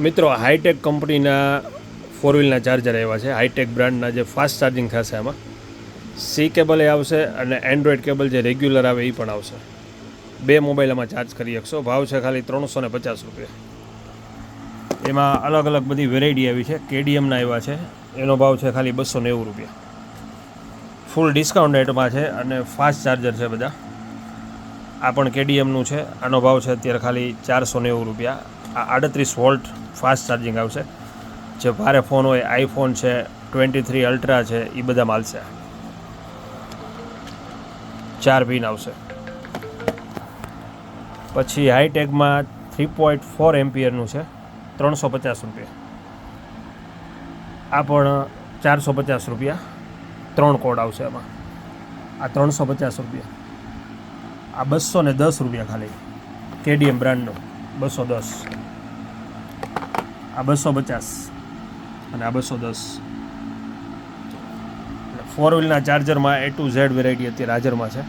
મિત્રો હાઈટેક કંપનીના 4 વ્હીલના ચાર્જર આવ્યા છે. હાઈટેક બ્રાન્ડના જે ફાસ્ટ ચાર્જિંગ થશે. આમાં સી કેબલ એ આવશે અને એન્ડ્રોઈડ કેબલ જે રેગ્યુલર આવે એ પણ આવશે. 2 મોબાઈલમાં ચાર્જ કરી શકશો. ભાવ છે ખાલી 350 રૂપિયા. એમાં અલગ અલગ બધી વેરાયટી આવી છે. કેડીએમના આવ્યા છે, એનો ભાવ છે ખાલી 290 રૂપિયા. ફૂલ ડિસ્કાઉન્ટ રેટમાં છે અને ફાસ્ટ ચાર્જર છે બધા. આ પણ કેડીએમનું છે. આનો ભાવ છે અત્યારે ખાલી 490 રૂપિયા. આ 38 વોલ્ટ ફાસ્ટ ચાર્જિંગ આવશે. જે ભારે ફોન હોય, આઈફોન છે, 23 અલ્ટ્રા છે, એ બધા માલશે. 4 પિન આવશે. પછી હાઈટેકમાં 3.4 એમ્પિયરનું છે, 350 રૂપિયા. આ પણ 450 રૂપિયા. 3 કોડ આવશે એમાં. આ 350 રૂપિયા. આ 210 રૂપિયા ખાલી. કેડીએમ બ્રાન્ડનો 210. આ 250 અને આ 210. 4 વ્હીલના ચાર્જરમાં A to Z વેરાયટી અત્યારે હાજરમાં છે.